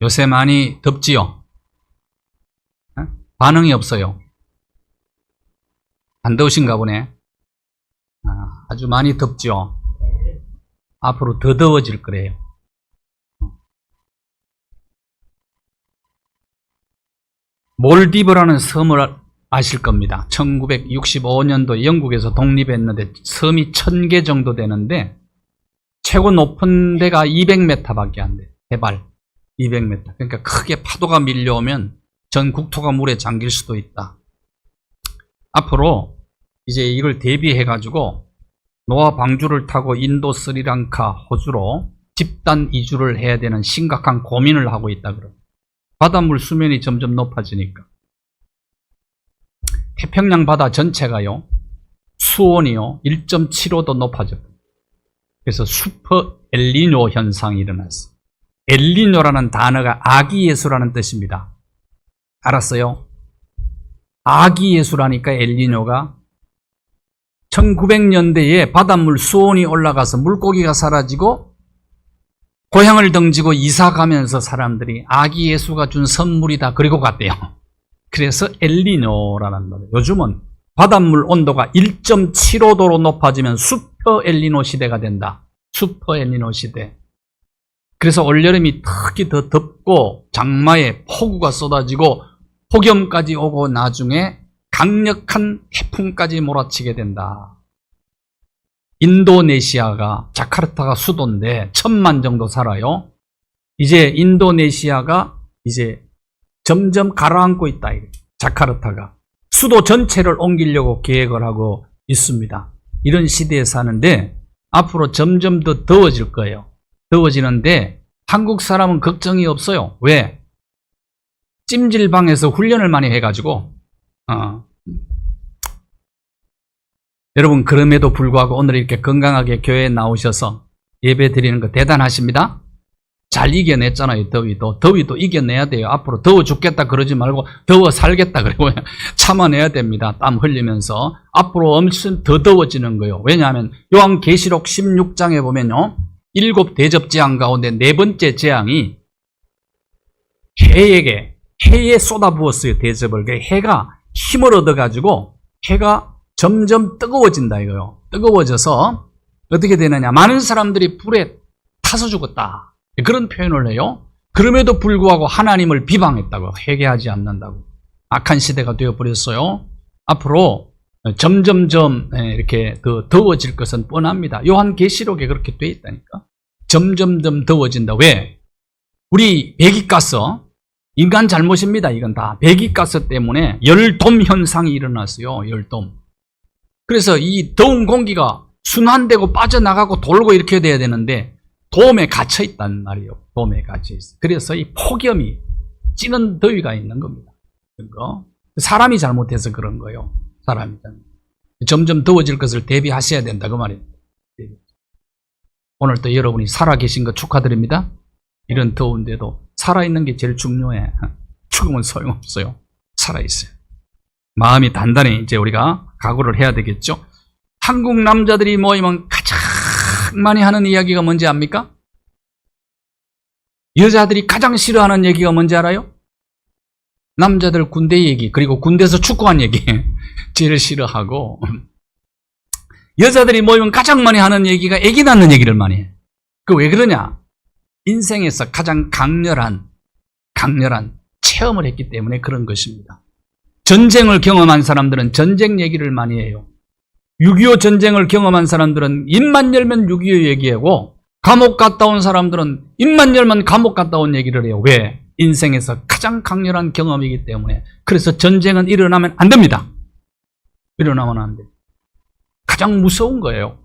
요새 많이 덥지요? 반응이 없어요. 안 더우신가 보네. 아주 많이 덥죠? 앞으로 더 더워질 거래요. 몰디브라는 섬을 아실 겁니다. 1965년도 영국에서 독립했는데 섬이 1000개 정도 되는데 최고 높은 데가 200m밖에 안 돼요. 해발 200m. 그러니까 크게 파도가 밀려오면 전 국토가 물에 잠길 수도 있다. 앞으로 이제 이걸 대비해 가지고 노아 방주를 타고 인도, 스리랑카, 호주로 집단 이주를 해야 되는 심각한 고민을 하고 있다 그래요. 바닷물 수면이 점점 높아지니까. 태평양 바다 전체가요, 수온이요 1.75도 높아졌어요. 그래서 슈퍼 엘니뇨 현상이 일어났어요. 엘니뇨라는 단어가 아기 예수라는 뜻입니다. 알았어요? 아기 예수라니까 엘니뇨가 1900년대에 바닷물 수온이 올라가서 물고기가 사라지고 고향을 등지고 이사 가면서 사람들이 아기 예수가 준 선물이다 그리고 갔대요. 그래서 엘니뇨라는 거예요. 요즘은 바닷물 온도가 1.75도로 높아지면 슈퍼 엘니뇨 시대가 된다. 슈퍼 엘니뇨 시대. 그래서 올여름이 특히 더 덥고 장마에 폭우가 쏟아지고 폭염까지 오고 나중에 강력한 태풍까지 몰아치게 된다. 인도네시아가 자카르타가 수도인데 1000만 정도 살아요. 이제 인도네시아가 이제 점점 가라앉고 있다. 자카르타가 수도 전체를 옮기려고 계획을 하고 있습니다. 이런 시대에 사는데 앞으로 점점 더 더워질 거예요. 더워지는데 한국 사람은 걱정이 없어요. 왜? 찜질방에서 훈련을 많이 해가지고 여러분, 그럼에도 불구하고 오늘 이렇게 건강하게 교회에 나오셔서 예배 드리는 거 대단하십니다. 잘 이겨냈잖아요. 더위도 이겨내야 돼요. 앞으로 더워 죽겠다 그러지 말고 더워 살겠다 그러고 참아내야 됩니다. 땀 흘리면서. 앞으로 엄청 더 더워지는 거예요. 왜냐하면 요한계시록 16장에 보면요, 7 대접재앙 가운데 4번째 재앙이 해에 쏟아부었어요. 대접을. 해가 힘을 얻어가지고 해가 점점 뜨거워진다 이거요. 뜨거워져서 어떻게 되느냐, 많은 사람들이 불에 타서 죽었다 그런 표현을 해요. 그럼에도 불구하고 하나님을 비방했다고, 회개하지 않는다고. 악한 시대가 되어버렸어요. 앞으로 점점점 이렇게 더 더워질 것은 뻔합니다. 요한계시록에 그렇게 돼 있다니까. 점점점 더워진다. 왜? 우리 배기가스, 인간 잘못입니다. 이건 다 배기가스 때문에 열돔 현상이 일어났어요. 열돔. 그래서 이 더운 공기가 순환되고 빠져나가고 돌고 이렇게 돼야 되는데 돔에 갇혀 있단 말이에요. 돔에 갇혀 있어. 그래서 이 폭염이 찌는 더위가 있는 겁니다. 그거 사람이 잘못해서 그런 거예요. 사람이 점점 더워질 것을 대비하셔야 된다 그 말이에요. 오늘 또 여러분이 살아계신 거 축하드립니다. 이런 더운데도 살아있는 게 제일 중요해. 죽으면 소용없어요. 살아있어요. 마음이 단단히 이제 우리가 각오를 해야 되겠죠. 한국 남자들이 모이면 가장 많이 하는 이야기가 뭔지 압니까? 여자들이 가장 싫어하는 얘기가 뭔지 알아요? 남자들 군대 얘기, 그리고 군대에서 축구한 얘기 제일 싫어하고, 여자들이 모이면 가장 많이 하는 얘기가 애기 낳는 얘기를 많이 해. 그 왜 그러냐? 인생에서 가장 강렬한 체험을 했기 때문에 그런 것입니다. 전쟁을 경험한 사람들은 전쟁 얘기를 많이 해요. 6.25 전쟁을 경험한 사람들은 입만 열면 6.25 얘기하고, 감옥 갔다 온 사람들은 입만 열면 감옥 갔다 온 얘기를 해요. 왜? 인생에서 가장 강렬한 경험이기 때문에. 그래서 전쟁은 일어나면 안 됩니다. 일어나면 안 돼요. 가장 무서운 거예요.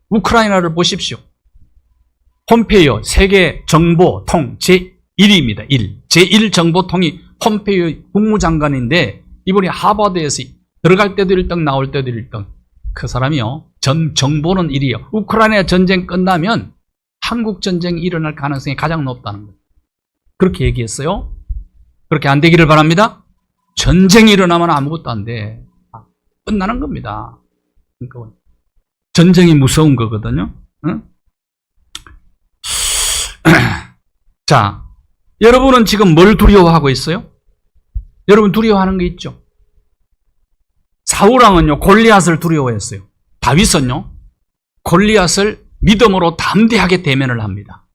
우크라이나를 보십시오. 폼페이오 세계 정보통 제1입니다. 제1 정보통이 폼페이오 국무장관인데 이분이 하버드에서 들어갈 때도 1등 나올 때도 1등. 그 사람이요, 정보는 1위요. 우크라이나 전쟁 끝나면 한국 전쟁이 일어날 가능성이 가장 높다는 거예요. 그렇게 얘기했어요. 그렇게 안 되기를 바랍니다. 전쟁이 일어나면 아무것도 안 돼. 끝나는 겁니다. 그러니까 전쟁이 무서운 거거든요. 응? 자, 여러분은 지금 뭘 두려워하고 있어요? 여러분 두려워하는 게 있죠. 사울왕은요 골리앗을 두려워했어요. 다윗은요 골리앗을 믿음으로 담대하게 대면을 합니다.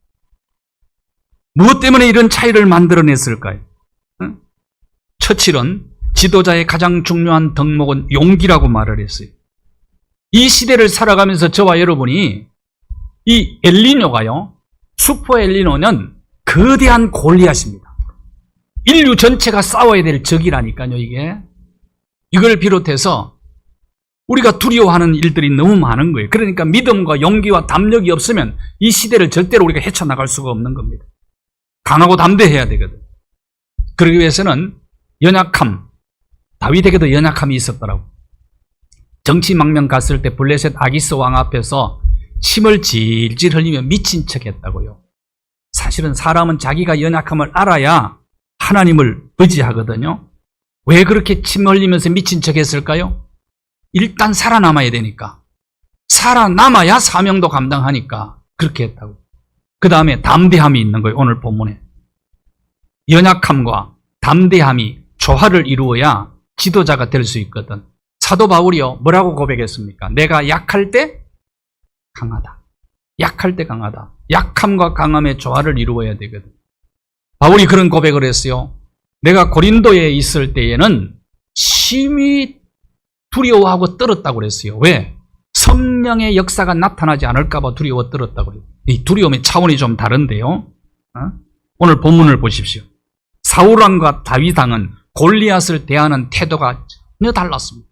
무엇 때문에 이런 차이를 만들어냈을까요? 처칠은 지도자의 가장 중요한 덕목은 용기라고 말을 했어요. 이 시대를 살아가면서 저와 여러분이 이 엘니뇨가요, 슈퍼 엘니뇨는 거대한 골리앗입니다. 인류 전체가 싸워야 될 적이라니까요, 이게. 이걸 비롯해서 우리가 두려워하는 일들이 너무 많은 거예요. 그러니까 믿음과 용기와 담력이 없으면 이 시대를 절대로 우리가 헤쳐나갈 수가 없는 겁니다. 강하고 담대해야 되거든. 그러기 위해서는 연약함, 다윗에게도 연약함이 있었더라고. 정치망명 갔을 때 블레셋 아기스 왕 앞에서 침을 질질 흘리며 미친 척 했다고요. 사실은 사람은 자기가 연약함을 알아야 하나님을 의지하거든요. 왜 그렇게 침 흘리면서 미친 척 했을까요? 일단 살아남아야 되니까. 살아남아야 사명도 감당하니까 그렇게 했다고. 그 다음에 담대함이 있는 거예요. 오늘 본문에. 연약함과 담대함이 조화를 이루어야 지도자가 될 수 있거든. 사도 바울이요 뭐라고 고백했습니까? 내가 약할 때 강하다. 약할 때 강하다. 약함과 강함의 조화를 이루어야 되거든. 바울이 그런 고백을 했어요. 내가 고린도에 있을 때에는 심히 두려워하고 떨었다고 그랬어요. 왜? 성령의 역사가 나타나지 않을까 봐 두려워 떨었다고 그래요. 이 두려움의 차원이 좀 다른데요. 오늘 본문을 보십시오. 사울왕과 다윗왕은 골리앗을 대하는 태도가 전혀 달랐습니다.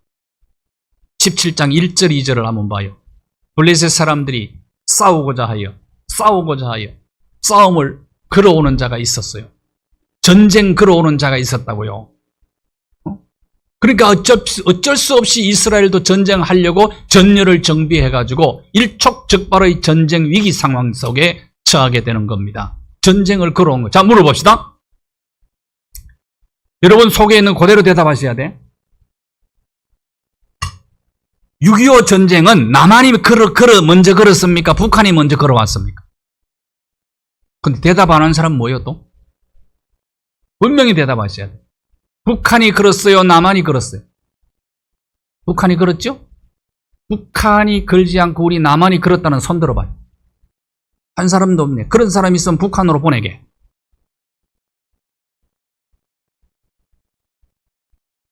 17장 1절 2절을 한번 봐요. 블레셋 사람들이 싸우고자 하여 싸움을 걸어오는 자가 있었어요. 전쟁 걸어오는 자가 있었다고요. 그러니까 어쩔 수 없이 이스라엘도 전쟁하려고 전열을 정비해가지고 일촉즉발의 전쟁 위기 상황 속에 처하게 되는 겁니다. 전쟁을 걸어온 거. 자, 물어봅시다. 여러분 속에 있는 그대로 대답하셔야 돼. 6.25 전쟁은 남한이 먼저 걸었습니까? 북한이 먼저 걸어왔습니까? 근데 대답 안 하는 사람 뭐예요 또? 분명히 대답하셔야 돼. 북한이 걸었어요? 남한이 걸었어요? 북한이 걸었죠? 북한이 걸지 않고 우리 남한이 걸었다는 손 들어봐요. 한 사람도 없네. 그런 사람 있으면 북한으로 보내게.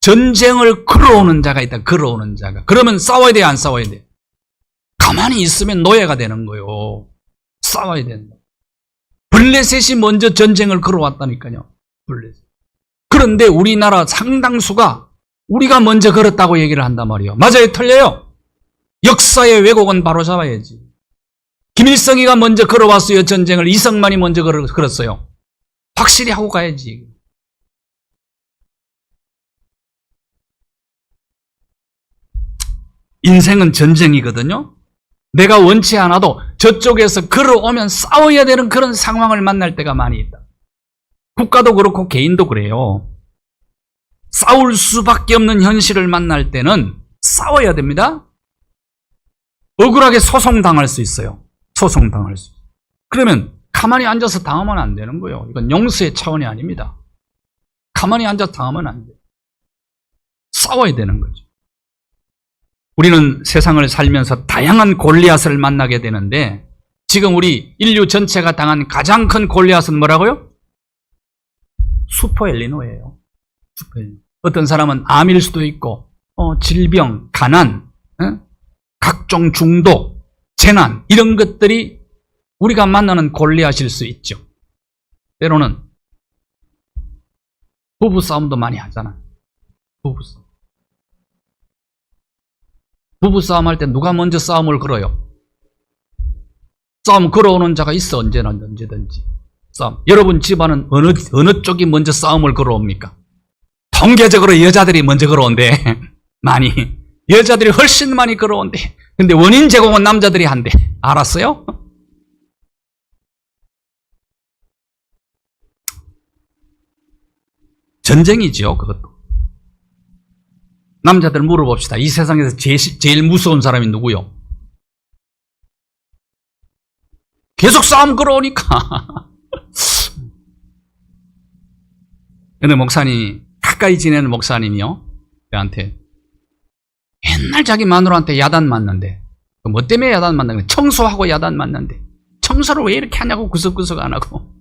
전쟁을 걸어오는 자가 있다. 걸어오는 자가. 그러면 싸워야 돼요? 안 싸워야 돼요? 가만히 있으면 노예가 되는 거예요. 싸워야 된다. 블레셋이 먼저 전쟁을 걸어왔다니까요. 블레셋. 그런데 우리나라 상당수가 우리가 먼저 걸었다고 얘기를 한단 말이에요. 맞아요? 틀려요? 역사의 왜곡은 바로 잡아야지. 김일성이가 먼저 걸어왔어요. 전쟁을. 이승만이 먼저 걸었어요. 확실히 하고 가야지. 인생은 전쟁이거든요. 내가 원치 않아도 저쪽에서 걸어오면 싸워야 되는 그런 상황을 만날 때가 많이 있다. 국가도 그렇고 개인도 그래요. 싸울 수밖에 없는 현실을 만날 때는 싸워야 됩니다. 억울하게 소송당할 수 있어요. 소송당할 수 있어요. 그러면 가만히 앉아서 당하면 안 되는 거예요. 이건 용서의 차원이 아닙니다. 가만히 앉아서 당하면 안 돼요. 싸워야 되는 거죠. 우리는 세상을 살면서 다양한 골리앗을 만나게 되는데 지금 우리 인류 전체가 당한 가장 큰 골리앗은 뭐라고요? 슈퍼 엘니뇨예요. 어떤 사람은 암일 수도 있고 질병, 가난, 각종 중독, 재난 이런 것들이 우리가 만나는 골리앗일 수 있죠. 때로는 부부싸움도 많이 하잖아요. 부부싸움 할 때 누가 먼저 싸움을 걸어요? 싸움 걸어오는 자가 있어. 언제든지 싸움. 여러분 집안은 어느 쪽이 먼저 싸움을 걸어옵니까? 통계적으로 여자들이 먼저 걸어온대. 많이. 여자들이 훨씬 많이 걸어온대. 근데 원인 제공은 남자들이 한대. 알았어요? 전쟁이죠, 그것도. 남자들 물어봅시다. 이 세상에서 제일 무서운 사람이 누구요? 계속 싸움 걸어오니까. 어느 목사님, 가까이 지내는 목사님이요, 저한테 옛날 자기 마누라한테 야단 맞는데, 뭐 때문에 야단 맞는데, 청소하고 야단 맞는데, 청소를 왜 이렇게 하냐고 구석구석 안 하고,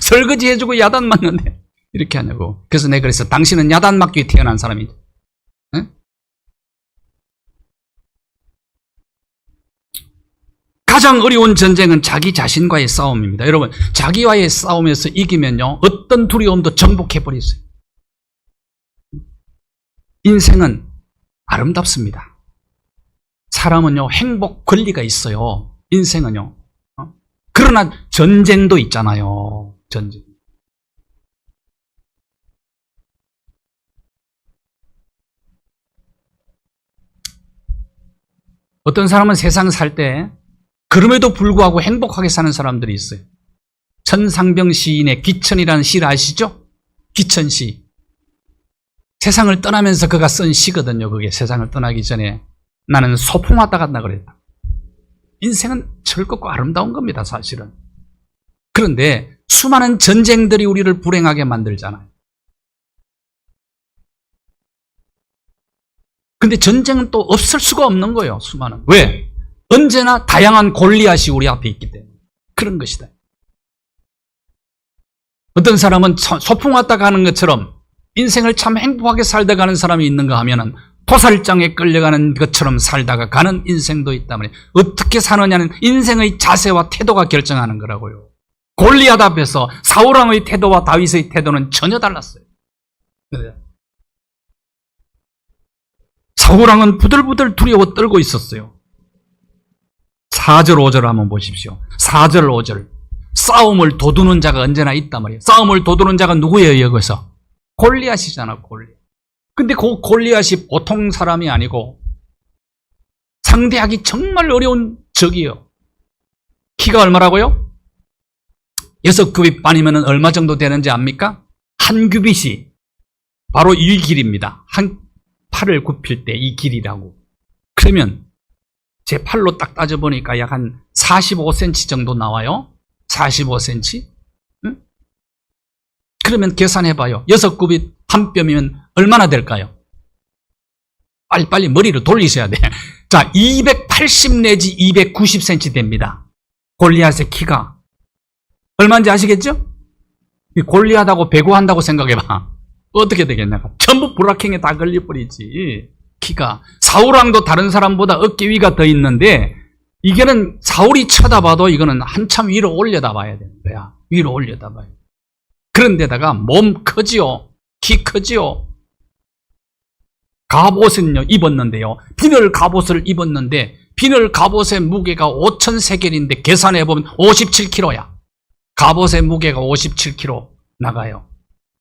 설거지 해주고 야단 맞는데 이렇게 하냐고. 그래서 내가 그래서 당신은 야단 맞기 위해 태어난 사람이지. 응? 가장 어려운 전쟁은 자기 자신과의 싸움입니다. 여러분, 자기와의 싸움에서 이기면요, 어떤 두려움도 정복해버렸어요. 인생은 아름답습니다. 사람은요, 행복 권리가 있어요. 인생은요. 그러나 전쟁도 있잖아요. 전쟁. 어떤 사람은 세상 살 때 그럼에도 불구하고 행복하게 사는 사람들이 있어요. 천상병 시인의 기천이라는 시를 아시죠? 기천시. 세상을 떠나면서 그가 쓴 시거든요. 그게 세상을 떠나기 전에 나는 소풍 왔다 갔다 그랬다. 인생은 즐겁고 아름다운 겁니다, 사실은. 그런데 수많은 전쟁들이 우리를 불행하게 만들잖아요. 근데 전쟁은 또 없을 수가 없는 거예요, 수많은. 왜? 언제나 다양한 골리앗이 우리 앞에 있기 때문에. 그런 것이다. 어떤 사람은 소풍 왔다 가는 것처럼 인생을 참 행복하게 살다 가는 사람이 있는가 하면은 도살장에 끌려가는 것처럼 살다가 가는 인생도 있단 말이에요. 어떻게 사느냐는 인생의 자세와 태도가 결정하는 거라고요. 골리앗 앞에서 사울왕의 태도와 다윗의 태도는 전혀 달랐어요. 사울왕은 부들부들 두려워 떨고 있었어요. 4절 5절 한번 보십시오. 4절 5절. 싸움을 도두는 자가 언제나 있단 말이에요. 싸움을 도두는 자가 누구예요, 여기서? 골리앗이잖아, 골리앗. 근데 그 골리앗이 보통 사람이 아니고 상대하기 정말 어려운 적이에요. 키가 얼마라고요? 6규빗 반이면 얼마 정도 되는지 압니까? 한 규빗이 바로 이 길입니다. 한 팔을 굽힐 때 이 길이라고. 그러면 제 팔로 딱 따져보니까 약 한 45cm 정도 나와요. 45cm? 응? 그러면 계산해봐요. 6규빗 한 뼘이면 얼마나 될까요? 빨리빨리 머리를 돌리셔야 돼. 자, 280 내지 290cm 됩니다. 골리앗의 키가. 얼마인지 아시겠죠? 골리앗하고 배구한다고 생각해봐. 어떻게 되겠냐. 전부 브라킹에 다 걸려버리지. 키가. 사울왕도 다른 사람보다 어깨 위가 더 있는데 이게는 사울이 쳐다봐도 이거는 한참 위로 올려다 봐야 되는 거야. 위로 올려다 봐야 돼. 그런데다가 몸 크지요. 키 크지요. 갑옷은요 입었는데요. 비늘 갑옷을 입었는데 비늘 갑옷의 무게가 5,000세겔인데 계산해보면 57kg야. 갑옷의 무게가 57kg 나가요.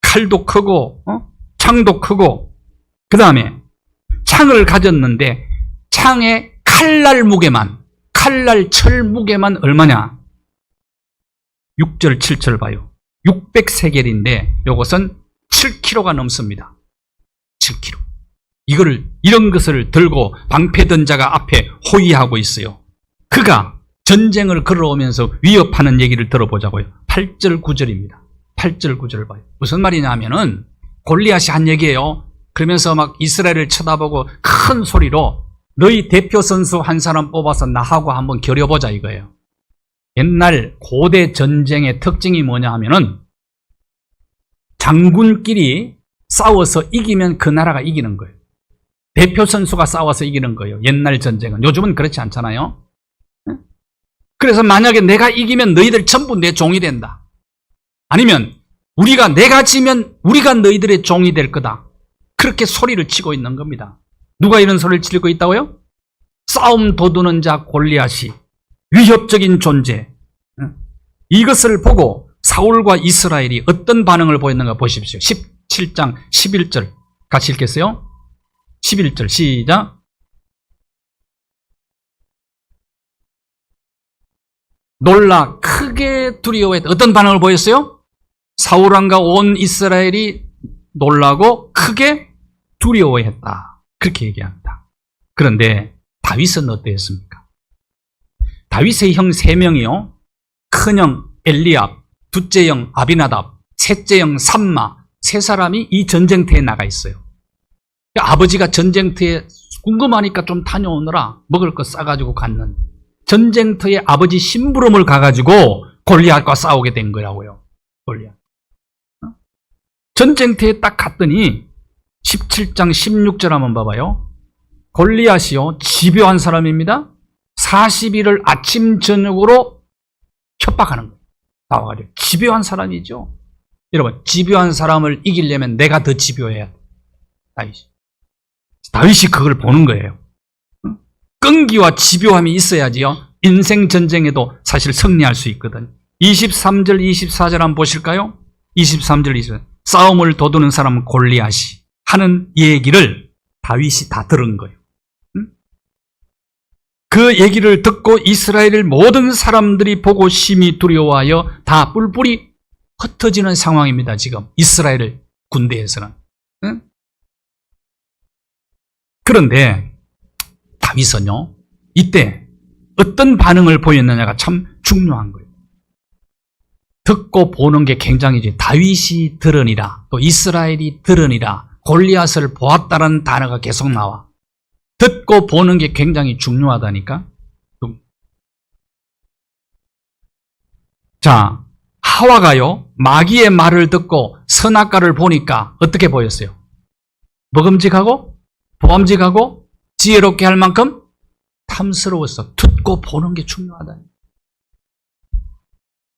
칼도 크고 창도 크고 그 다음에 창을 가졌는데 창의 칼날 무게만 칼날 철 무게만 얼마냐? 6절 7절 봐요. 600세겔인데 이것은 7kg가 넘습니다. 7kg. 이런 것을 들고 방패든 자가 앞에 호위하고 있어요. 그가 전쟁을 걸어오면서 위협하는 얘기를 들어보자고요. 8절 9절입니다. 8절 9절 봐요. 무슨 말이냐 하면은 골리앗이 한 얘기예요. 그러면서 막 이스라엘을 쳐다보고 큰 소리로 너희 대표 선수 한 사람 뽑아서 나하고 한번 겨뤄보자 이거예요. 옛날 고대 전쟁의 특징이 뭐냐 하면은 장군끼리 싸워서 이기면 그 나라가 이기는 거예요. 대표 선수가 싸워서 이기는 거예요. 옛날 전쟁은. 요즘은 그렇지 않잖아요. 그래서 만약에 내가 이기면 너희들 전부 내 종이 된다. 아니면 내가 지면 우리가 너희들의 종이 될 거다. 그렇게 소리를 치고 있는 겁니다. 누가 이런 소리를 치고 있다고요? 싸움 도두는 자 골리앗이 위협적인 존재. 이것을 보고 사울과 이스라엘이 어떤 반응을 보였는가 보십시오. 17장 11절 같이 읽겠어요? 11절 시작. 놀라 크게 두려워했다. 어떤 반응을 보였어요? 사울왕과 온 이스라엘이 놀라고 크게 두려워했다. 그렇게 얘기합니다. 그런데 다윗은 어땠습니까? 다윗의 형 3명이요. 큰형 엘리압, 둘째 형 아비나답, 셋째 형 삼마, 세 사람이 이 전쟁터에 나가 있어요. 아버지가 전쟁터에 궁금하니까 좀 다녀오느라 먹을 거 싸가지고 갔는데 전쟁터에 아버지 심부름을 가가지고 골리앗과 싸우게 된 거라고요. 골리앗. 전쟁터에 딱 갔더니 17장 16절 한번 봐봐요. 골리앗이요 집요한 사람입니다. 40일을 아침 저녁으로 협박하는 거예요. 나와가지고 집요한 사람이죠. 여러분 집요한 사람을 이기려면 내가 더 집요해야 돼. 다윗이 그걸 보는 거예요. 끈기와 집요함이 있어야지요 인생 전쟁에도 사실 승리할 수 있거든. 23절 24절 한번 보실까요? 23절 24절 싸움을 도두는 사람은 골리앗이 하는 얘기를 다윗이 다 들은 거예요. 그 얘기를 듣고 이스라엘 모든 사람들이 보고 심히 두려워하여 다 뿔뿔이 흩어지는 상황입니다. 지금 이스라엘 군대에서는. 그런데 다윗은요 이때 어떤 반응을 보였느냐가 참 중요한 거예요. 듣고 보는 게 굉장히 다윗이 들으니라 또 이스라엘이 들으니라 골리앗을 보았다라는 단어가 계속 나와. 듣고 보는 게 굉장히 중요하다니까. 자, 하와가요 마귀의 말을 듣고 선악과를 보니까 어떻게 보였어요? 먹음직하고 보암직하고 지혜롭게 할 만큼 탐스러웠어. 듣고 보는 게 중요하다.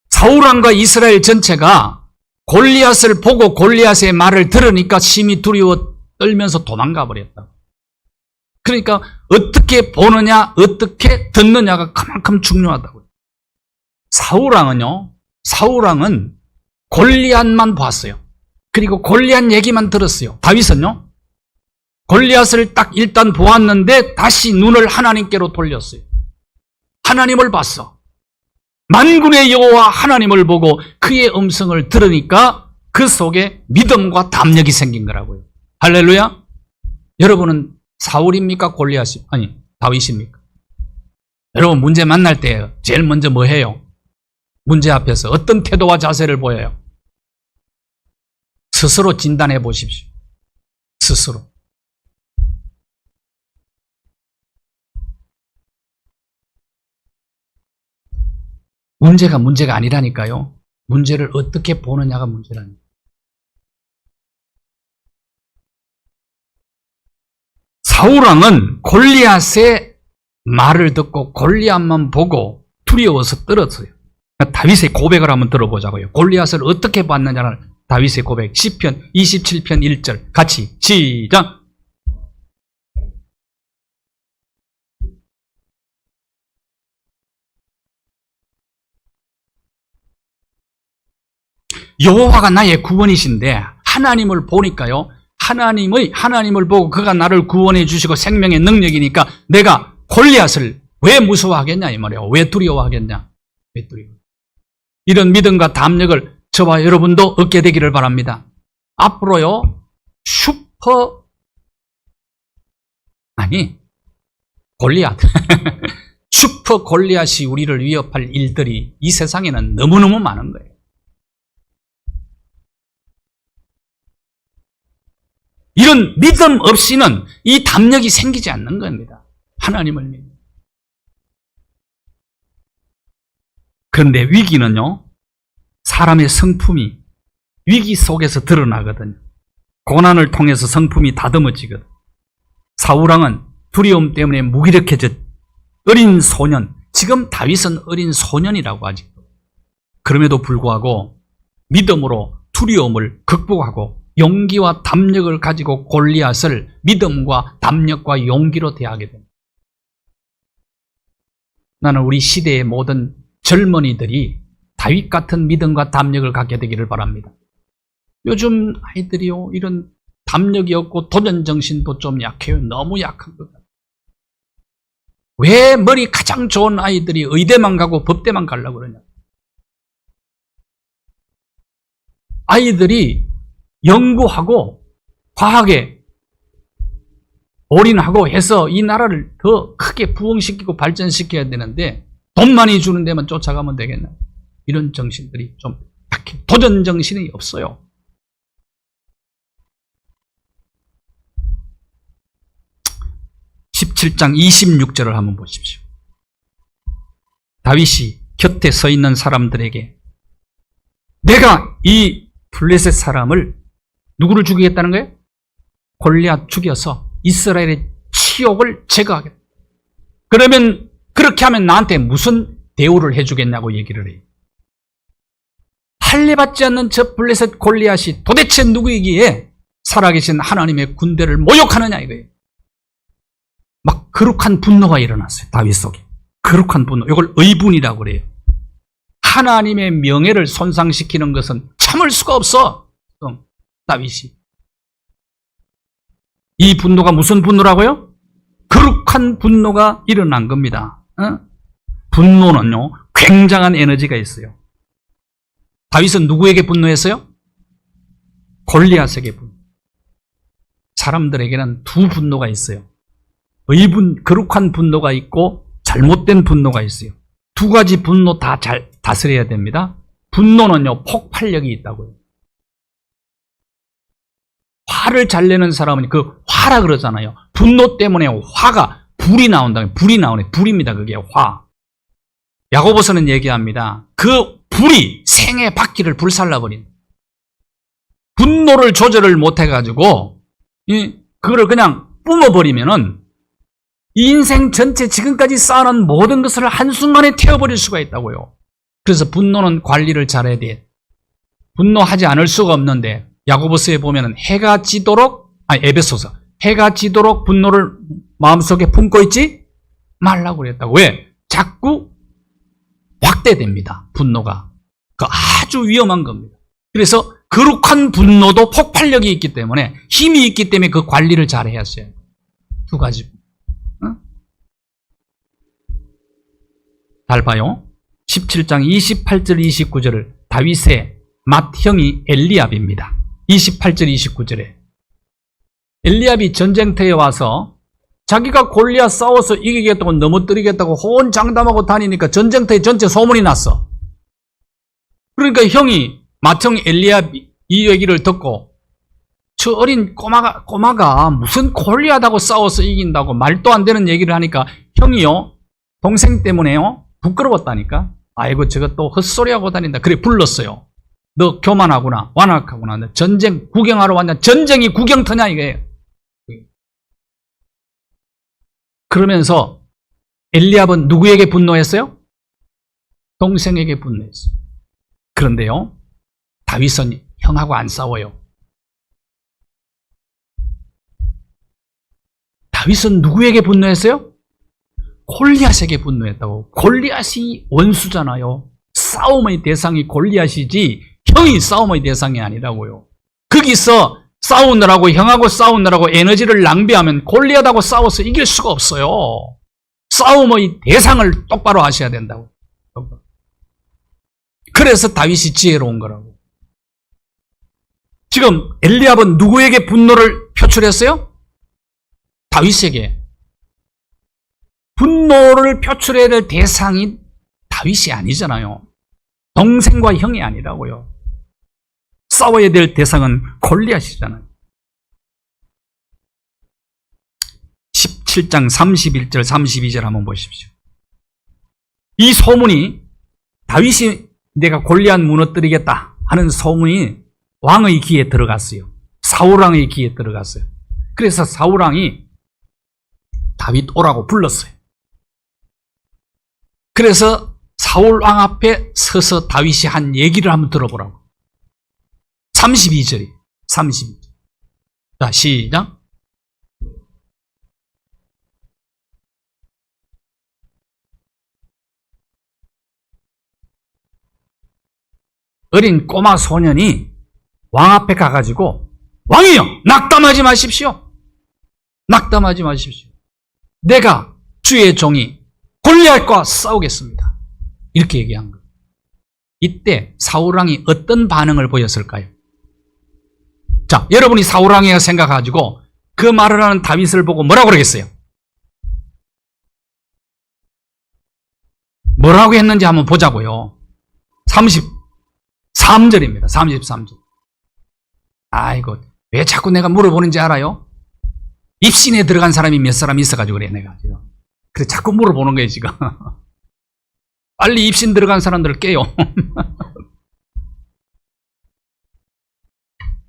사울왕과 이스라엘 전체가 골리앗을 보고 골리앗의 말을 들으니까 심히 두려워 떨면서 도망가 버렸다. 그러니까 어떻게 보느냐 어떻게 듣느냐가 그만큼 중요하다고요. 사울왕은 골리앗만 봤어요. 그리고 골리앗 얘기만 들었어요. 다윗은요 골리앗을 딱 일단 보았는데 다시 눈을 하나님께로 돌렸어요. 하나님을 봤어. 만군의 여호와 하나님을 보고 그의 음성을 들으니까 그 속에 믿음과 담력이 생긴 거라고요. 할렐루야. 여러분은 사울입니까? 골리앗이 아니 다윗입니까? 여러분 문제 만날 때 제일 먼저 뭐 해요? 문제 앞에서 어떤 태도와 자세를 보여요? 스스로 진단해 보십시오. 스스로. 문제가 아니라니까요. 문제를 어떻게 보느냐가 문제라니까요. 사울왕은 골리앗의 말을 듣고 골리앗만 보고 두려워서 떨었어요. 다윗의 고백을 한번 들어보자고요. 골리앗을 어떻게 봤느냐를 다윗의 고백 시편 27편 1절 같이 시작. 여호와가 나의 구원이신데 하나님을 보니까요. 하나님을 보고 그가 나를 구원해 주시고 생명의 능력이니까 내가 골리앗을 왜 무서워하겠냐 이 말이에요. 왜 두려워하겠냐. 왜 두려워. 이런 믿음과 담력을 저와 여러분도 얻게 되기를 바랍니다. 앞으로요. 골리앗 슈퍼 골리앗이 우리를 위협할 일들이 이 세상에는 너무너무 많은 거예요. 이런 믿음 없이는 이 담력이 생기지 않는 겁니다. 하나님을 믿는. 그런데 위기는요. 사람의 성품이 위기 속에서 드러나거든요. 고난을 통해서 성품이 다듬어지거든. 사울왕은 두려움 때문에 무기력해졌. 어린 소년. 지금 다윗은 어린 소년이라고 아직도. 그럼에도 불구하고 믿음으로 두려움을 극복하고 용기와 담력을 가지고 골리앗을 믿음과 담력과 용기로 대하게 됩니다. 나는 우리 시대의 모든 젊은이들이 다윗 같은 믿음과 담력을 갖게 되기를 바랍니다. 요즘 아이들이요 이런 담력이 없고 도전정신도 좀 약해요. 너무 약한 것 같아요. 왜 머리 가장 좋은 아이들이 의대만 가고 법대만 가려고 그러냐. 아이들이 연구하고 과학에 올인하고 해서 이 나라를 더 크게 부흥시키고 발전시켜야 되는데 돈 많이 주는 데만 쫓아가면 되겠나. 이런 정신들이 좀 약해. 도전 정신이 없어요. 17장 26절을 한번 보십시오. 다윗이 곁에 서 있는 사람들에게 내가 이 블레셋 사람을 누구를 죽이겠다는 거예요? 골리앗 죽여서 이스라엘의 치욕을 제거하겠다. 그러면 그렇게 하면 나한테 무슨 대우를 해주겠냐고 얘기를 해요. 할례받지 않는 저 블레셋 골리앗이 도대체 누구이기에 살아계신 하나님의 군대를 모욕하느냐 이거예요. 막 거룩한 분노가 일어났어요. 다윗 속에. 거룩한 분노. 이걸 의분이라고 그래요. 하나님의 명예를 손상시키는 것은 참을 수가 없어. 다윗이. 이 분노가 무슨 분노라고요? 거룩한 분노가 일어난 겁니다. 분노는요, 굉장한 에너지가 있어요. 다윗은 누구에게 분노했어요? 골리앗에게 분노. 사람들에게는 두 분노가 있어요. 의분, 거룩한 분노가 있고 잘못된 분노가 있어요. 두 가지 분노 다 잘 다스려야 됩니다. 분노는요, 폭발력이 있다고요. 화를 잘 내는 사람은 그 화라 그러잖아요. 분노 때문에 화가 불이 나온다. 불이 나오네. 불입니다. 그게 화. 야고보서는 얘기합니다. 그 불이 생의 바퀴를 불살라버린. 분노를 조절을 못해가지고 그거를 그냥 뿜어버리면은 인생 전체 지금까지 쌓아놓은 모든 것을 한순간에 태워버릴 수가 있다고요. 그래서 분노는 관리를 잘해야 돼. 분노하지 않을 수가 없는데 야고보서에 보면은 해가 지도록 에베소서 해가 지도록 분노를 마음속에 품고 있지 말라고 그랬다고. 왜? 자꾸 확대됩니다. 분노가. 그 아주 위험한 겁니다. 그래서 거룩한 분노도 폭발력이 있기 때문에 힘이 있기 때문에 그 관리를 잘 해야 해요. 두 가지. 잘 봐요. 17장 28절 29절을 다윗의 맏형이 엘리압입니다. 28절 29절에 엘리압이 전쟁터에 와서 자기가 골리앗 싸워서 이기겠다고 넘어뜨리겠다고 호언장담하고 다니니까 전쟁터에 전체 소문이 났어. 그러니까 형이 맏형 엘리압이 이 얘기를 듣고 저 어린 꼬마가 무슨 골리앗하고 싸워서 이긴다고 말도 안 되는 얘기를 하니까 형이요 동생 때문에요 부끄러웠다니까. 아이고 저거 또 헛소리하고 다닌다. 그래 불렀어요. 너 교만하구나 완악하구나. 너 전쟁 구경하러 왔냐. 전쟁이 구경터냐 이거예요. 그러면서 엘리압은 누구에게 분노했어요? 동생에게 분노했어요. 그런데요 다윗은 형하고 안 싸워요. 다윗은 누구에게 분노했어요? 골리앗에게 분노했다고. 골리앗이 원수잖아요. 싸움의 대상이 골리앗이지 형이 싸움의 대상이 아니라고요. 거기서 싸우느라고 형하고 싸우느라고 에너지를 낭비하면 골리앗하고 싸워서 이길 수가 없어요. 싸움의 대상을 똑바로 하셔야 된다고. 그래서 다윗이 지혜로운 거라고. 지금 엘리압은 누구에게 분노를 표출했어요? 다윗에게. 분노를 표출해야 될 대상이 다윗이 아니잖아요. 동생과 형이 아니라고요. 싸워야 될 대상은 골리앗이잖아요. 17장 31절 32절 한번 보십시오. 이 소문이 다윗이 내가 골리앗 무너뜨리겠다 하는 소문이 왕의 귀에 들어갔어요. 사울왕의 귀에 들어갔어요. 그래서 사울왕이 다윗 오라고 불렀어요. 그래서 사울왕 앞에 서서 다윗이 한 얘기를 한번 들어보라고. 32절이 32절. 자, 시작. 어린 꼬마 소년이 왕 앞에 가가지고 왕이여 낙담하지 마십시오. 낙담하지 마십시오. 내가 주의 종이 골리앗과 싸우겠습니다. 이렇게 얘기한 거예요. 이때 사울왕이 어떤 반응을 보였을까요? 자, 여러분이 사울왕이라 생각해가지고 그 말을 하는 다윗을 보고 뭐라고 그러겠어요? 뭐라고 했는지 한번 보자고요. 33절입니다. 33절. 아이고, 왜 자꾸 내가 물어보는지 알아요? 입신에 들어간 사람이 몇 사람 있어가지고 그래, 내가 지금. 그래, 자꾸 물어보는 거예요, 지금. 빨리 입신 들어간 사람들을 깨요.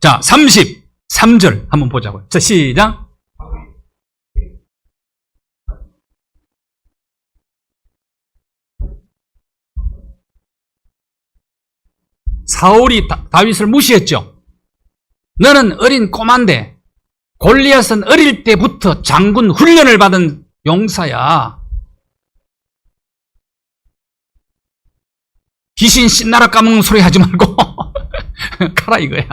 자, 33절 한번 보자고요. 자, 시작. 사울이 다윗을 무시했죠. 너는 어린 꼬만데 골리앗은 어릴 때부터 장군 훈련을 받은 용사야. 귀신 신나라 까먹는 소리 하지 말고 가라 이거야.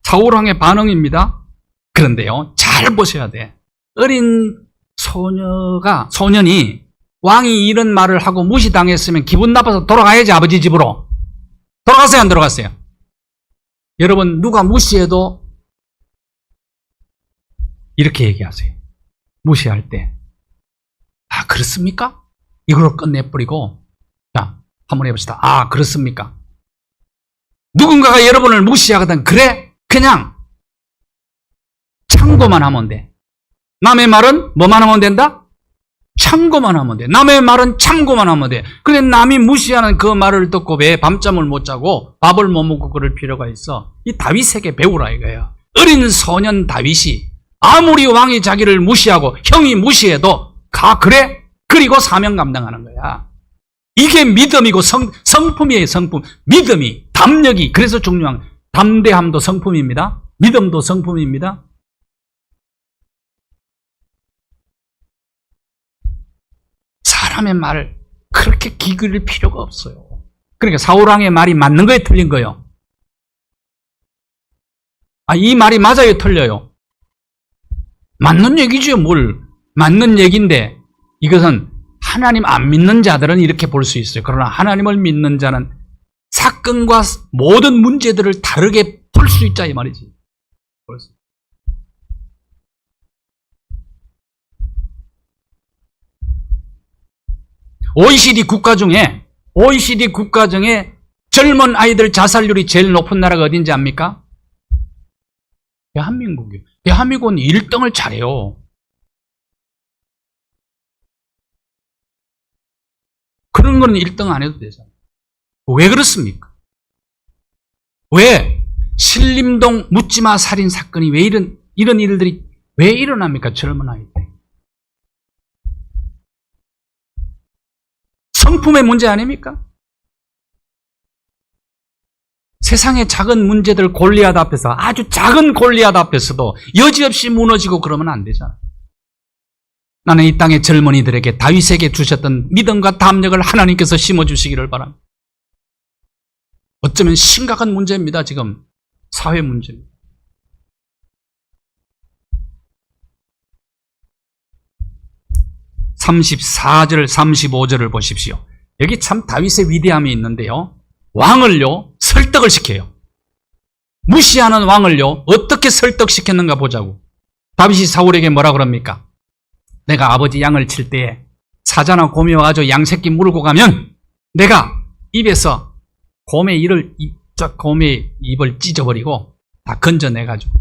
사울왕의 반응입니다. 그런데요, 잘 보셔야 돼. 어린 소년이 왕이 이런 말을 하고 무시당했으면 기분 나빠서 돌아가야지, 아버지 집으로. 돌아갔어요, 안 돌아갔어요? 여러분, 누가 무시해도 이렇게 얘기하세요. 무시할 때. 아, 그렇습니까? 이걸로 끝내버리고, 자, 한번 해봅시다. 아, 그렇습니까? 누군가가 여러분을 무시하거든. 그래? 그냥 참고만 하면 돼. 남의 말은 뭐만 하면 된다? 참고만 하면 돼. 남의 말은 참고만 하면 돼. 근데 남이 무시하는 그 말을 듣고 왜 밤잠을 못 자고 밥을 못 먹고 그럴 필요가 있어? 이 다윗에게 배우라 이거야. 어린 소년 다윗이 아무리 왕이 자기를 무시하고 형이 무시해도 가 그래? 그리고 사명 감당하는 거야. 이게 믿음이고 성품이에요, 성품. 믿음이, 담력이. 그래서 중요한 담대함도 성품입니다. 믿음도 성품입니다. 사람의 말을 그렇게 기울일 필요가 없어요. 그러니까 사울왕의 말이 맞는 거예요, 틀린 거예요? 아, 이 말이 맞아요, 틀려요? 맞는 얘기죠, 뭘. 맞는 얘기인데 이것은 하나님 안 믿는 자들은 이렇게 볼 수 있어요. 그러나 하나님을 믿는 자는 사건과 모든 문제들을 다르게 볼 수 있자 이 말이지. OECD 국가 중에 젊은 아이들 자살률이 제일 높은 나라가 어딘지 압니까? 대한민국이요. 대한민국은 1등을 잘해요. 그런 거는 1등 안 해도 되잖아요. 왜 그렇습니까? 왜 신림동 묻지마 살인 사건이 왜 이런 일들이 왜 일어납니까? 젊은 아이들. 성품의 문제 아닙니까? 세상의 작은 문제들 골리앗 앞에서, 아주 작은 골리앗 앞에서도 여지없이 무너지고 그러면 안 되잖아. 나는 이 땅의 젊은이들에게 다윗에게 주셨던 믿음과 담력을 하나님께서 심어주시기를 바랍니다. 어쩌면 심각한 문제입니다. 지금 사회 문제입니다. (34절) (35절을) 보십시오. 여기 참 다윗의 위대함이 있는데요, 왕을요 설득을 시켜요. 무시하는 왕을요 어떻게 설득시켰는가 보자고. 다윗이 사울에게 뭐라 그럽니까? 내가 아버지 양을 칠 때에 사자나 곰이 와가지고 양 새끼 물고 가면 내가 입에서 곰의 입을 찢어버리고 다 건져내가지고,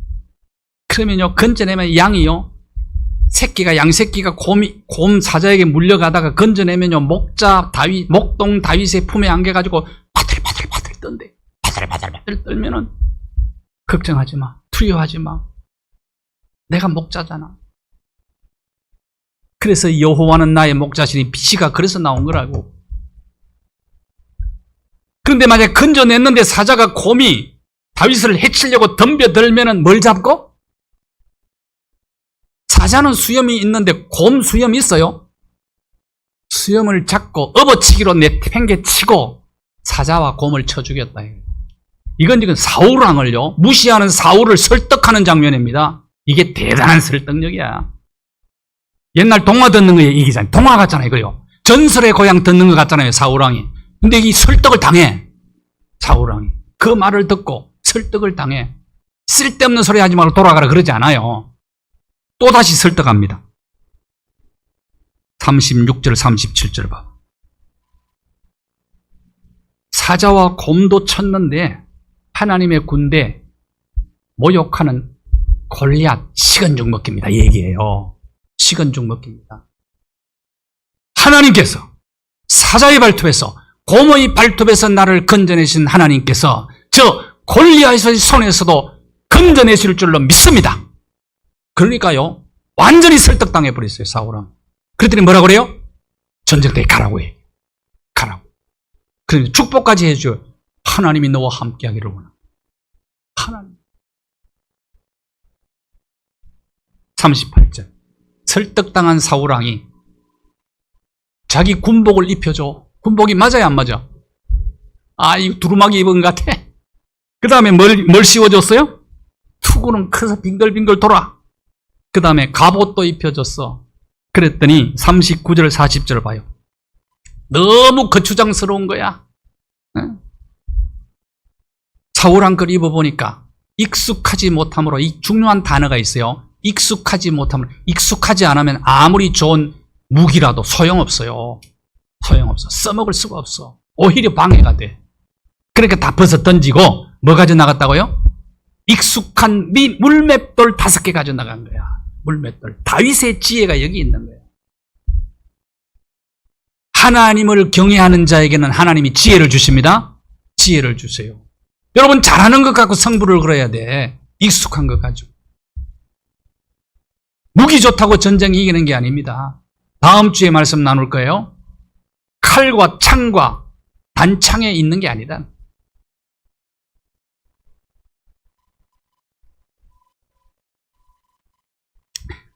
그러면요 건져내면 양이요 양 새끼가 곰 사자에게 물려가다가 건져내면요 목동 다윗의 품에 안겨가지고 바들바들 떤대. 바들바들 떨면은 걱정하지 마, 두려워하지 마, 내가 목자잖아. 그래서 여호와는 나의 목자시니 비시가 그래서 나온 거라고. 그런데 만약에 건져냈는데 사자가 곰이 다윗을 해치려고 덤벼들면은 뭘 잡고? 사자는 수염이 있는데 곰 수염이 있어요? 수염을 잡고 업어치기로 내팽개치고 사자와 곰을 쳐 죽였다. 이건 지금 사울왕을요 무시하는 사울을 설득하는 장면입니다. 이게 대단한 설득력이야. 옛날 동화 듣는 거에 이기잖아요. 동화 같잖아요. 그래요. 전설의 고향 듣는 것 같잖아요. 사울왕이. 근데 이 설득을 당해. 사울왕이. 그 말을 듣고 설득을 당해. 쓸데없는 소리 하지 말고 돌아가라 그러지 않아요. 또다시 설득합니다. 36절 37절 봐. 사자와 곰도 쳤는데 하나님의 군대 모욕하는 골리앗 식은죽 먹기입니다. 얘기해요. 식은죽 먹기입니다. 하나님께서 사자의 발톱에서 곰의 발톱에서 나를 건져내신 하나님께서 저 골리앗의 손에서도 건져내실 줄로 믿습니다. 그러니까요, 완전히 설득당해 버렸어요, 사울은. 그랬더니 뭐라고 그래요? 전쟁터에 가라고 해. 가라고. 그러니 축복까지 해줘요. 하나님이 너와 함께 하기를 원합니다. 하나님. 38절. 설득당한 사울왕이 자기 군복을 입혀줘. 군복이 맞아요, 안 맞아? 아, 이거 두루마기 입은 것 같아. 그 다음에 뭘 씌워줬어요? 투구는 커서 빙글빙글 돌아. 그 다음에 갑옷도 입혀줬어. 그랬더니 39절 40절 봐요. 너무 거추장스러운 거야. 사울왕 걸 입어보니까 익숙하지 못함으로, 이 중요한 단어가 있어요. 익숙하지 못함으로. 익숙하지 않으면 아무리 좋은 무기라도 소용없어요. 소용없어. 써먹을 수가 없어. 오히려 방해가 돼. 그러니까 다 벗어 던지고 뭐 가져 나갔다고요? 익숙한 물맷돌 5개 가져 나간 거야. 물맷돌. 다윗의 지혜가 여기 있는 거야. 하나님을 경외하는 자에게는 하나님이 지혜를 주십니다. 지혜를 주세요. 여러분, 잘하는 것 갖고 승부를 걸어야 돼. 익숙한 것 가지고. 무기 좋다고 전쟁 이기는 게 아닙니다. 다음 주에 말씀 나눌 거예요. 칼과 창과 단창에 있는 게 아니다.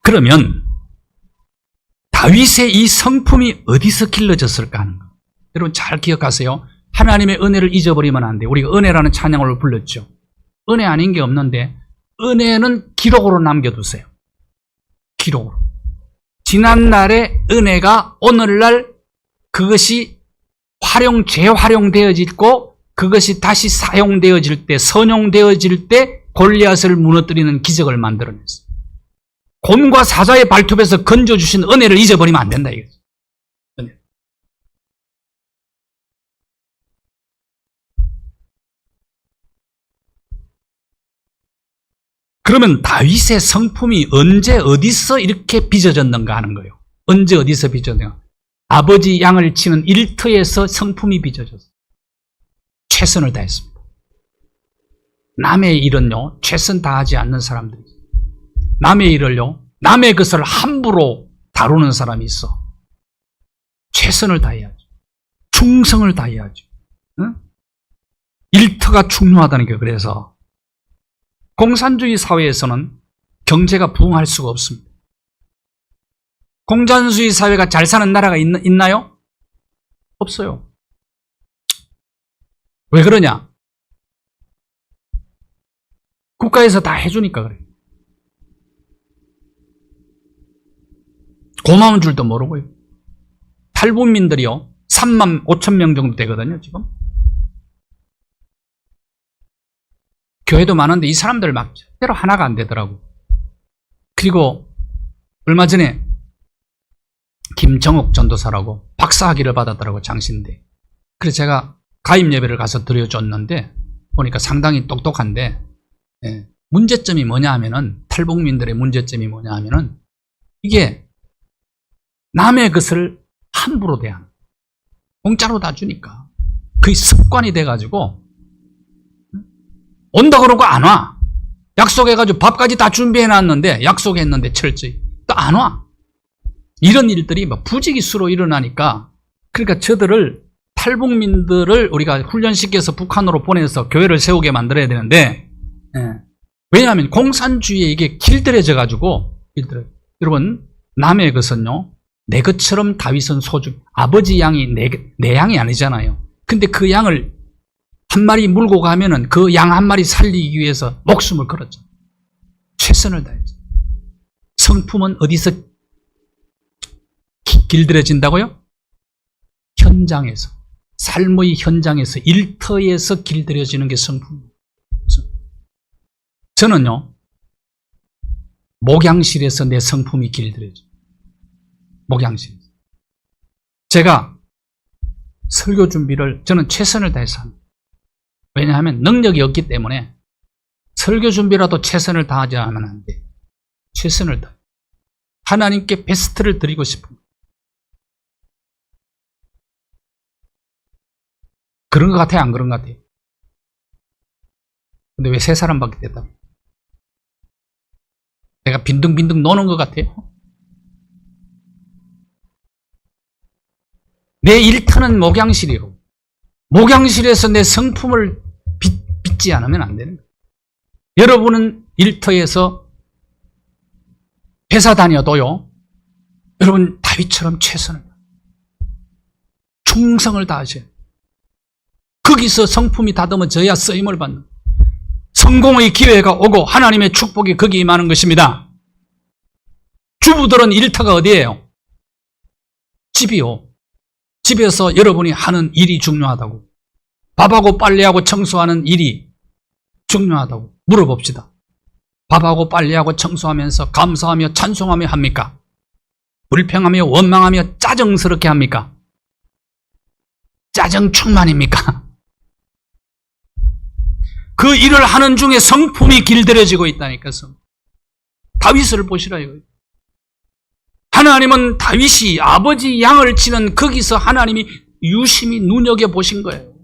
그러면 다윗의 이 성품이 어디서 길러졌을까 하는 거. 여러분 잘 기억하세요. 하나님의 은혜를 잊어버리면 안 돼요. 우리가 은혜라는 찬양을 불렀죠. 은혜 아닌 게 없는데 은혜는 기록으로 남겨두세요. 기록으로. 지난날의 은혜가 오늘날 그것이 재활용되어지고 그것이 다시 사용되어질 때, 선용되어질 때 골리앗을 무너뜨리는 기적을 만들어냈어요. 곰과 사자의 발톱에서 건져주신 은혜를 잊어버리면 안 된다 이거죠. 은혜. 그러면 다윗의 성품이 언제 어디서 이렇게 빚어졌는가 하는 거예요. 언제 어디서 빚어졌는가. 아버지 양을 치는 일터에서 성품이 빚어졌어요. 최선을 다했습니다. 남의 일은요, 최선 다하지 않는 사람들이 있어요. 남의 일을요, 남의 것을 함부로 다루는 사람이 있어. 최선을 다해야죠. 충성을 다해야죠. 응? 일터가 중요하다는 게. 그래서 공산주의 사회에서는 경제가 부흥할 수가 없습니다. 공산주의 사회가 잘 사는 나라가 있나요? 없어요. 왜 그러냐? 국가에서 다 해주니까 그래요. 고마운 줄도 모르고요. 탈북민들이요, 3만 5천 명 정도 되거든요, 지금. 교회도 많은데 이 사람들 막 절대로 하나가 안 되더라고. 그리고 얼마 전에 김정욱 전도사라고 박사학위를 받았더라고, 장신대. 그래서 제가 가입 예배를 가서 드려줬는데 보니까 상당히 똑똑한데, 문제점이 뭐냐 하면은, 탈북민들의 문제점이 뭐냐 하면은 이게 남의 것을 함부로 대하는, 공짜로 다 주니까 그게 습관이 돼가지고 온다 그러고 안 와. 약속해가지고 밥까지 다 준비해놨는데, 약속했는데 철저히 또 안 와. 이런 일들이 막 부지기수로 일어나니까, 그러니까 저들을, 탈북민들을 우리가 훈련시켜서 북한으로 보내서 교회를 세우게 만들어야 되는데, 왜냐하면 공산주의에 이게 길들여져가지고, 여러분, 남의 것은요, 내 것처럼 다윗은 소중. 아버지 양이 내 양이 아니잖아요. 근데 그 양을 한 마리 물고 가면은 그 양 한 마리 살리기 위해서 목숨을 걸었죠. 최선을 다했죠. 성품은 어디서 길들여진다고요? 현장에서. 삶의 현장에서, 일터에서 길들여지는 게 성품입니다. 저는요, 목양실에서 내 성품이 길들여져요. 목양실에서. 제가 설교 준비를 저는 최선을 다해서 합니다. 왜냐하면 능력이 없기 때문에 설교 준비라도 최선을 다하지 않으면 안 돼. 최선을 다. 하나님께 베스트를 드리고 싶은. 그런 것 같아요? 안 그런 것 같아요? 근데 왜 세 사람밖에 됐다? 내가 빈둥빈둥 노는 것 같아요? 내 일터는 목양실이고, 목양실에서 내 성품을 빚지 않으면 안 되는 거예요. 여러분은 일터에서 회사 다녀도요, 여러분 다윗처럼 최선을 충성을 다하셔요. 거기서 성품이 다듬어져야 쓰임을 받는, 성공의 기회가 오고 하나님의 축복이 거기에 임하는 것입니다. 주부들은 일터가 어디예요? 집이요. 집에서 여러분이 하는 일이 중요하다고, 밥하고 빨래하고 청소하는 일이 중요하다고 물어봅시다. 밥하고 빨래하고 청소하면서 감사하며 찬송하며 합니까? 불평하며 원망하며 짜증스럽게 합니까? 짜증 충만입니까? 그 일을 하는 중에 성품이 길들여지고 있다니까. 다윗을 보시라 이거예요. 하나님은 다윗이 아버지 양을 치는 거기서 하나님이 유심히 눈여겨보신 거예요.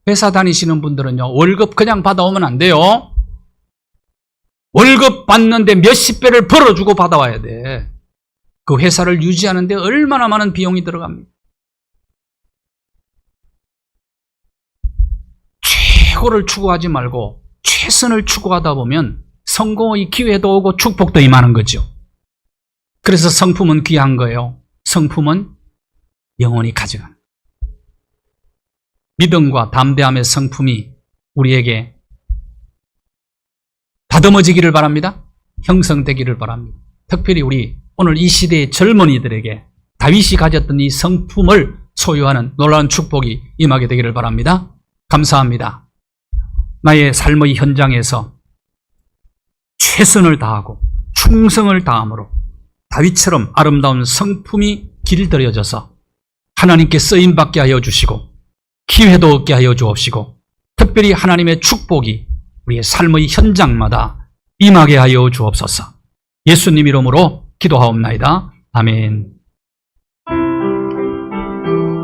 회사 다니시는 분들은요, 월급 그냥 받아오면 안 돼요. 월급 받는데 몇십 배를 벌어주고 받아와야 돼. 그 회사를 유지하는데 얼마나 많은 비용이 들어갑니까? 최고를 추구하지 말고 최선을 추구하다 보면 성공의 기회도 오고 축복도 임하는 거죠. 그래서 성품은 귀한 거예요. 성품은 영원히 가져가는 거예요. 믿음과 담대함의 성품이 우리에게 다듬어지기를 바랍니다. 형성되기를 바랍니다. 특별히 우리 오늘 이 시대의 젊은이들에게 다윗이 가졌던 이 성품을 소유하는 놀라운 축복이 임하게 되기를 바랍니다. 감사합니다. 나의 삶의 현장에서 최선을 다하고 충성을 다함으로 다윗처럼 아름다운 성품이 길들여져서 하나님께 쓰임받게 하여 주시고 기회도 얻게 하여 주옵시고 특별히 하나님의 축복이 우리의 삶의 현장마다 임하게 하여 주옵소서. 예수님 이름으로 기도하옵나이다. 아멘.